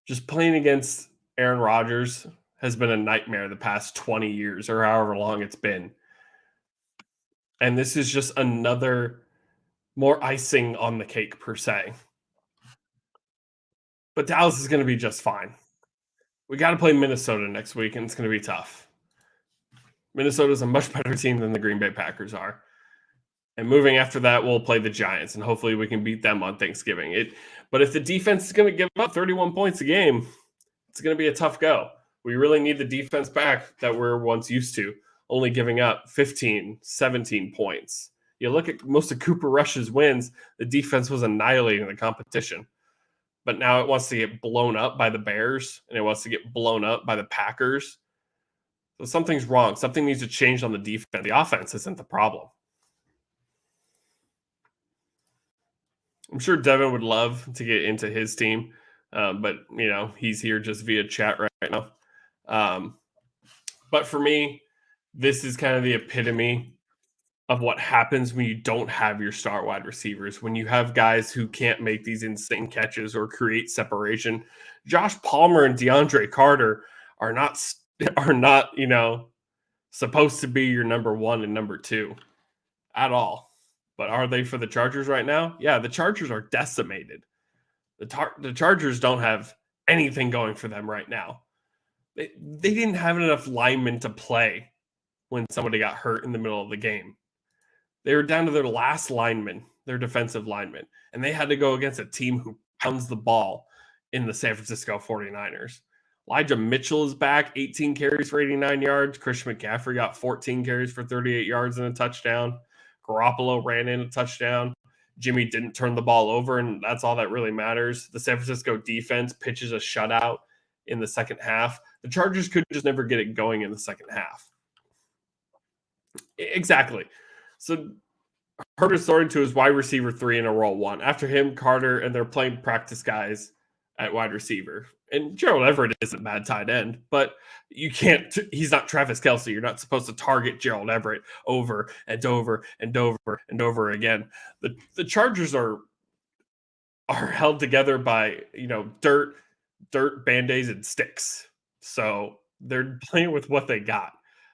just playing against Aaron Rodgers has been a nightmare the past 20 years or however long it's been. And this is just another more icing on the cake per se. But Dallas is going to be just fine. We got to play Minnesota next week, and it's going to be tough. Minnesota is a much better team than the Green Bay Packers are. And moving after that, we'll play the Giants, and hopefully we can beat them on Thanksgiving. But if the defense is going to give up 31 points a game, it's going to be a tough go. We really need the defense back that we're once used to, only giving up 15, 17 points. You look at most of Cooper Rush's wins, the defense was annihilating the competition. But now it wants to get blown up by the Bears, and it wants to get blown up by the Packers. So something's wrong. Something needs to change on the defense. The offense isn't the problem. I'm sure Devin would love to get into his team, but he's here just via chat right now. But for me, this is kind of the epitome of what happens when you don't have your star wide receivers, when you have guys who can't make these insane catches or create separation. Josh Palmer and DeAndre Carter are not supposed to be your number 1 and number 2 at all. But are they for the Chargers right now? Yeah, the Chargers are decimated. The Chargers don't have anything going for them right now. They didn't have enough linemen to play when somebody got hurt in the middle of the game. They were down to their last lineman, their defensive lineman, and they had to go against a team who pounds the ball in the San Francisco 49ers. Elijah Mitchell is back, 18 carries for 89 yards. Christian McCaffrey got 14 carries for 38 yards and a touchdown. Garoppolo ran in a touchdown. Jimmy didn't turn the ball over, and that's all that really matters. The San Francisco defense pitches a shutout in the second half. The Chargers could just never get it going in the second half. Exactly. So Herbert's throwing to his wide receiver 3 in a roll 1. After him, Carter, and they're playing practice guys at wide receiver. And Gerald Everett isn't a bad tight end, but you can't. He's not Travis Kelce. You're not supposed to target Gerald Everett over and over and over and over again. The Chargers are held together by dirt, Band-Aids, and sticks. So they're playing with what they got.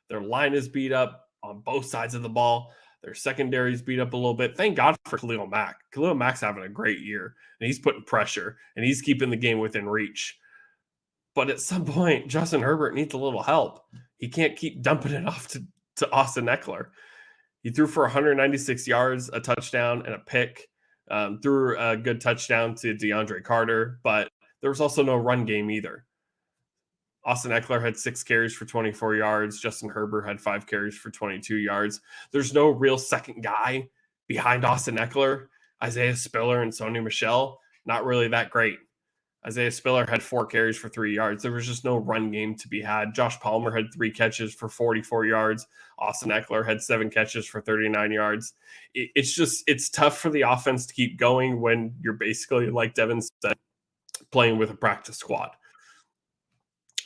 Their line is beat up on both sides of the ball. Their secondary's beat up a little bit. Thank God for Khalil Mack. Khalil Mack's having a great year, and he's putting pressure, and he's keeping the game within reach. But at some point, Justin Herbert needs a little help. He can't keep dumping it off to Austin Eckler. He threw for 196 yards, a touchdown, and a pick. Threw a good touchdown to DeAndre Carter, but there was also no run game either. Austin Eckler had 6 carries for 24 yards. Justin Herbert had 5 carries for 22 yards. There's no real second guy behind Austin Eckler. Isaiah Spiller and Sony Michel, not really that great. Isaiah Spiller had 4 carries for 3 yards. There was just no run game to be had. Josh Palmer had 3 catches for 44 yards. Austin Eckler had 7 catches for 39 yards. It's tough for the offense to keep going when you're basically, like Devin said, playing with a practice squad.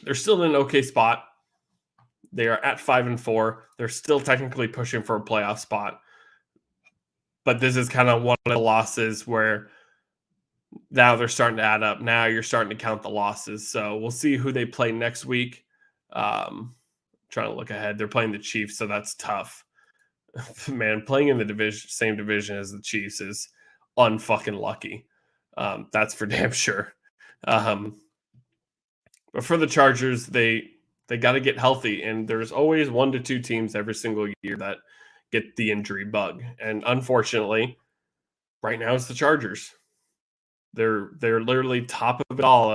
They're still in an okay spot. They are at 5-4. They're still technically pushing for a playoff spot. But this is kind of one of the losses where now they're starting to add up. Now you're starting to count the losses. So we'll see who they play next week. Trying to look ahead. They're playing the Chiefs, so that's tough. Man, playing in the same division as the Chiefs is unfucking lucky. That's for damn sure. But for the Chargers, they They got to get healthy, and there's always 1 to 2 teams every single year that get the injury bug. And unfortunately, right now it's the Chargers. They're literally top of it all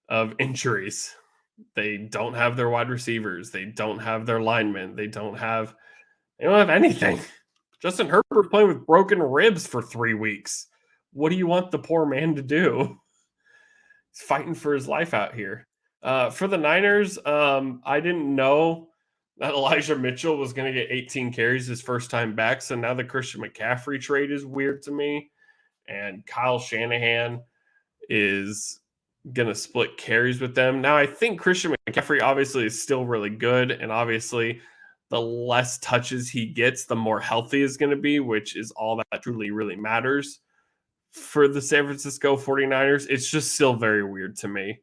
of injuries. They don't have their wide receivers. They don't have their linemen. They don't have anything. Justin Herbert playing with broken ribs for 3 weeks. What do you want the poor man to do? He's fighting for his life out here. For the Niners, I didn't know that Elijah Mitchell was going to get 18 carries his first time back. So now the Christian McCaffrey trade is weird to me. And Kyle Shanahan is going to split carries with them. Now, I think Christian McCaffrey obviously is still really good. And obviously, the less touches he gets, the more healthy is going to be, which is all that truly really matters for the San Francisco 49ers. It's just still very weird to me.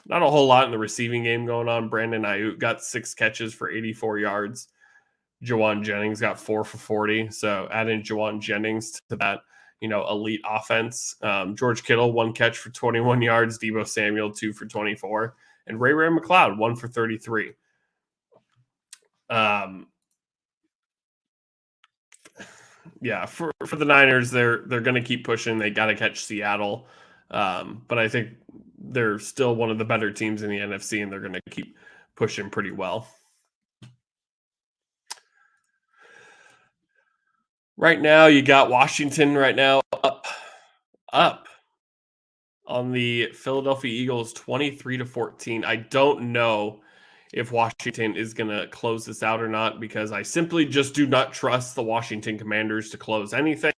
Not a whole lot in the receiving game going on. Brandon Ayuk got 6 catches for 84 yards. Jawan Jennings got 4 for 40. So adding Jawan Jennings to that, elite offense. George Kittle, 1 catch for 21 yards. Deebo Samuel, 2 for 24. And Ray McLeod, 1 for 33. Yeah, for the Niners, they're going to keep pushing. They got to catch Seattle. But I think they're still one of the better teams in the NFC, and they're going to keep pushing pretty well. Right now, you got Washington right now up on the Philadelphia Eagles 23-14. I don't know if Washington is going to close this out or not, because I simply just do not trust the Washington Commanders to close anything.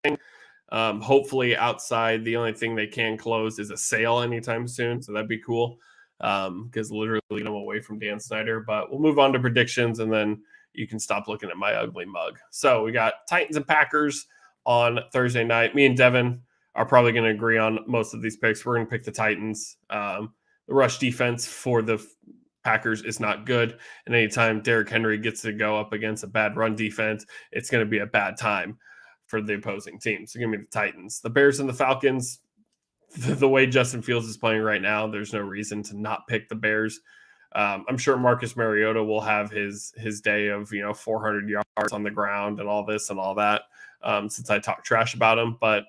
Hopefully outside, the only thing they can close is a sale anytime soon. So that'd be cool, because literally get them away from Dan Snyder. But we'll move on to predictions, and then you can stop looking at my ugly mug. So we got Titans and Packers on Thursday night. Me and Devin are probably going to agree on most of these picks. We're going to pick the Titans. The rush defense for the Packers is not good. And anytime Derrick Henry gets to go up against a bad run defense, it's going to be a bad time for the opposing team. So give me the Titans. The Bears and the Falcons, the way Justin Fields is playing right now, there's no reason to not pick the Bears. I'm sure Marcus Mariota will have his day of 400 yards on the ground and all this and all that, since I talk trash about him. But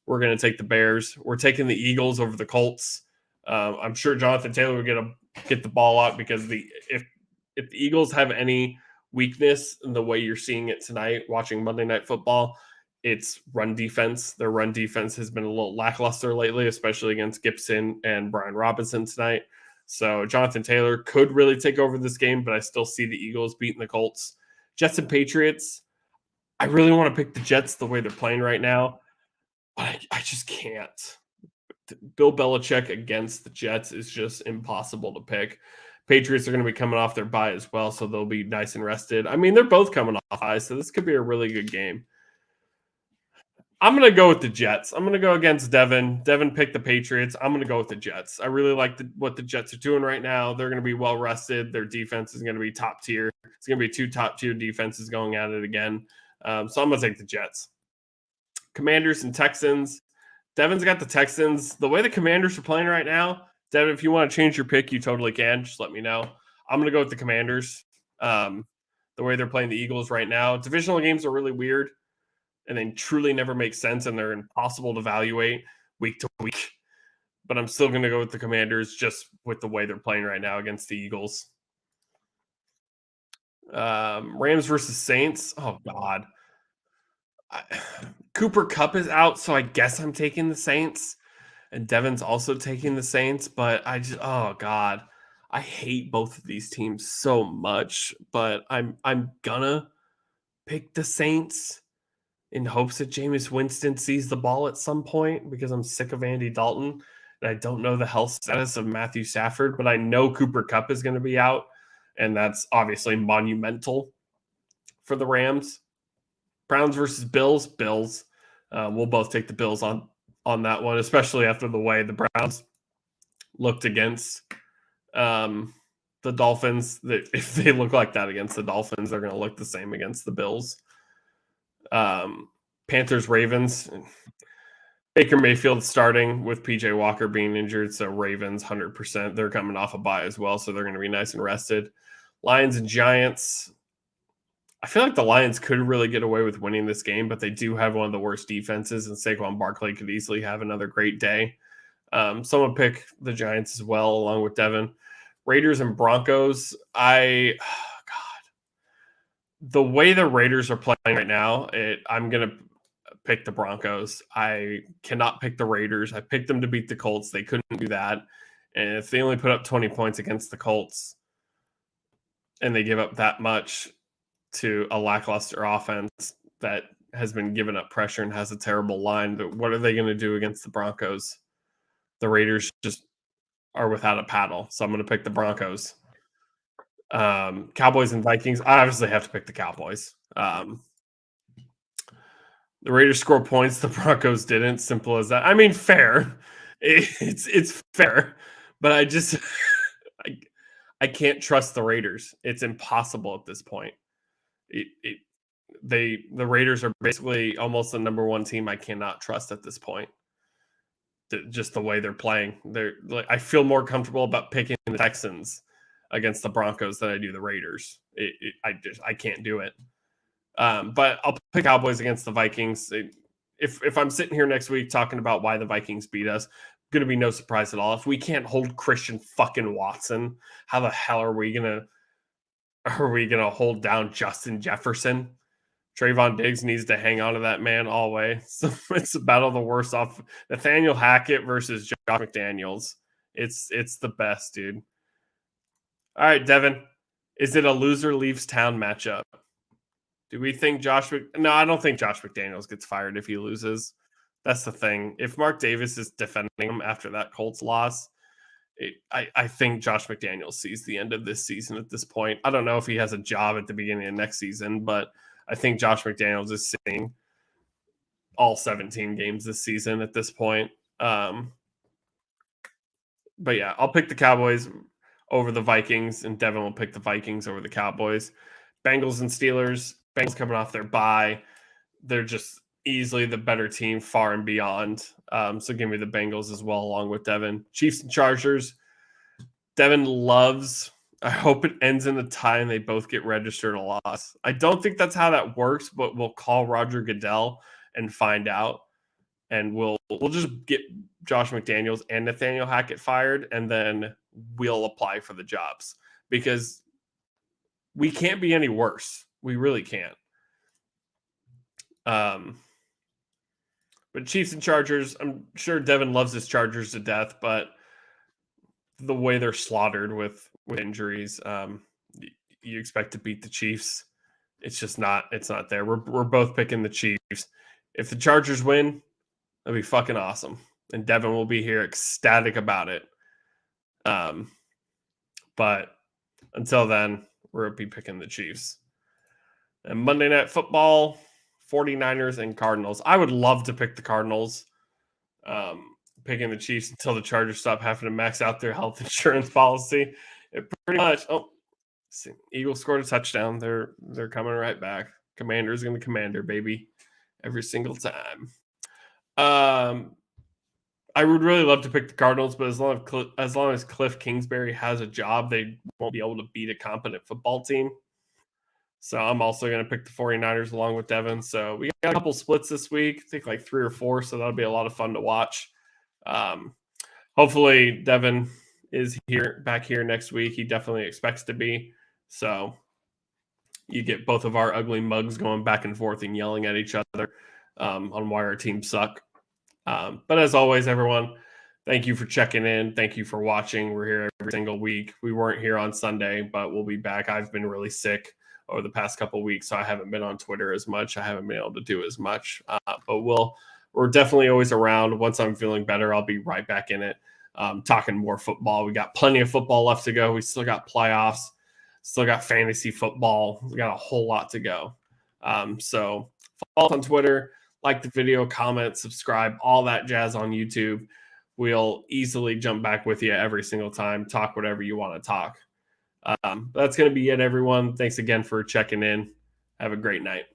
we're going to take the Bears. We're taking the Eagles over the Colts. I'm sure Jonathan Taylor will get the ball out, because if the Eagles have any weakness in the way you're seeing it tonight, watching Monday Night Football, it's run defense. Their run defense has been a little lackluster lately, especially against Gibson and Brian Robinson tonight. So Jonathan Taylor could really take over this game, but I still see the Eagles beating the Colts. Jets and Patriots, I really want to pick the Jets the way they're playing right now, but I just can't. Bill Belichick against the Jets is just impossible to pick. Patriots are going to be coming off their bye as well, so they'll be nice and rested. I mean, they're both coming off high, so this could be a really good game. I'm going to go with the Jets. I'm going to go against Devin. Devin picked the Patriots. I'm going to go with the Jets. I really like what the Jets are doing right now. They're going to be well rested. Their defense is going to be top tier. It's going to be 2 top tier defenses going at it again. So I'm going to take the Jets. Commanders and Texans. Devin's got the Texans. The way the Commanders are playing right now, Devin, if you want to change your pick, you totally can. Just let me know. I'm going to go with the Commanders. The way they're playing the Eagles right now. Divisional games are really weird, and they truly never make sense, and they're impossible to evaluate week to week. But I'm still going to go with the Commanders, just with the way they're playing right now against the Eagles. Rams versus Saints. Oh, God. Cooper Kupp is out, so I guess I'm taking the Saints. And Devin's also taking the Saints. But oh, God. I hate both of these teams so much. But I'm going to pick the Saints in hopes that Jameis Winston sees the ball at some point, because I'm sick of Andy Dalton. And I don't know the health status of Matthew Stafford, but I know Cooper Kupp is going to be out. And that's obviously monumental for the Rams. Browns versus Bills. Bills. We'll both take the Bills on that one, especially after the way the Browns looked against the Dolphins. That if they look like that against the Dolphins, they're going to look the same against the Bills. Panthers, Ravens. Baker Mayfield starting with PJ Walker being injured, so Ravens 100%. They're coming off a bye as well, so they're going to be nice and rested. Lions and Giants. I feel like the Lions could really get away with winning this game, but they do have one of the worst defenses, and Saquon Barkley could easily have another great day. Someone pick the Giants as well, along with Devin. Raiders and Broncos. God, the way the Raiders are playing right now, I'm gonna pick the Broncos. I cannot pick the Raiders. I picked them to beat the Colts. They couldn't do that, and if they only put up 20 points against the Colts, and they give up that much to a lackluster offense that has been giving up pressure and has a terrible line, what are they going to do against the Broncos? The Raiders just are without a paddle, so I'm going to pick the Broncos. Cowboys and Vikings. I obviously have to pick the Cowboys. The Raiders score points, the Broncos didn't. Simple as that. I mean, fair. It's fair, but I can't trust the Raiders. It's impossible at this point. The Raiders are basically almost the number one team I cannot trust at this point. Just the way they're playing, I feel more comfortable about picking the Texans against the Broncos than I do the Raiders. I can't do it. But I'll pick Cowboys against the Vikings. If I'm sitting here next week talking about why the Vikings beat us, going to be no surprise at all. If we can't hold Christian fucking Watson, how the hell are we gonna hold down Justin Jefferson? Trayvon Diggs needs to hang on to that man all way. So it's the battle of the worst off. Nathaniel Hackett versus Josh McDaniels. It's the best, dude. All right, Devin. Is it a loser leaves town matchup? Do we think No, I don't think Josh McDaniels gets fired if he loses. That's the thing. If Mark Davis is defending him after that Colts loss, I think Josh McDaniels sees the end of this season at this point. I don't know if he has a job at the beginning of next season, but I think Josh McDaniels is seeing all 17 games this season at this point. But yeah, I'll pick the Cowboys over the Vikings, and Devin will pick the Vikings over the Cowboys. Bengals and Steelers. Bengals coming off their bye. They're just easily the better team, far and beyond. So give me the Bengals as well, along with Devin. Chiefs and Chargers. Devin loves. I hope it ends in a tie and they both get registered a loss. I don't think that's how that works, but we'll call Roger Goodell and find out. And we'll just get Josh McDaniels and Nathaniel Hackett fired, and then we'll apply for the jobs because we can't be any worse. We really can't. But Chiefs and Chargers, I'm sure Devin loves his Chargers to death, but the way they're slaughtered with injuries, you expect to beat the Chiefs. It's just not. It's not there. We're both picking the Chiefs. If the Chargers win, that'd be fucking awesome, and Devin will be here ecstatic about it. But until then, we'll be picking the Chiefs. And Monday Night Football, 49ers and Cardinals. I would love to pick the Cardinals. Picking the Chiefs until the Chargers stop having to max out their health insurance policy. It pretty much. Eagles scored a touchdown. They're coming right back. Commander's going to commander, baby, every single time. I would really love to pick the Cardinals, but as long as Cliff Kingsbury has a job, they won't be able to beat a competent football team. So I'm also going to pick the 49ers along with Devin. So we got a couple splits this week. I think like 3 or 4. So that'll be a lot of fun to watch. Hopefully Devin is back here next week. He definitely expects to be. So you get both of our ugly mugs going back and forth and yelling at each other on why our teams suck. But as always, everyone, thank you for checking in. Thank you for watching. We're here every single week. We weren't here on Sunday, but we'll be back. I've been really sick over the past couple of weeks, so I haven't been on Twitter as much. I haven't been able to do as much, but we're definitely always around. Once I'm feeling better, I'll be right back in it, talking more football. We got plenty of football left to go. We still got playoffs, still got fantasy football. We got a whole lot to go. So follow us on Twitter, like the video, comment, subscribe, all that jazz on YouTube. We'll easily jump back with you every single time, talk whatever you want to talk. That's going to be it, everyone. Thanks again for checking in. Have a great night.